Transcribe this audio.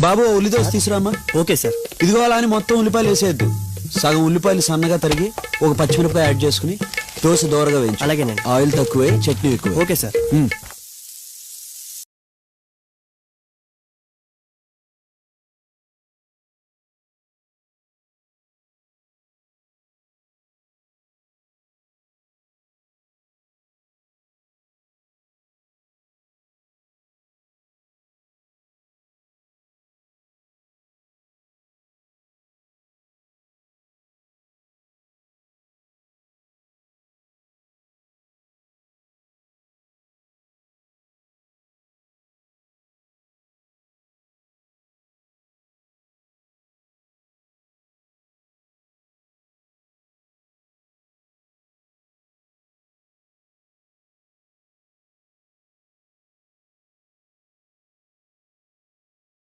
బాబు ఉల్లి dosa తీసురామా. Okay sir. ఇదిగో అలా అని మొత్తం ఉల్లిపాయలు వేసేయద్దు. సగం ఉల్లిపాయలు సన్నగా తరిగి ఒక పచ్చిమిరపకాయ యాడ్ చేసుకుని దోశ దోరగా వేయించు. అలాగేనండి. ఆయిల్ తక్కువే, చట్నీ ఎక్కువ. Okay sir.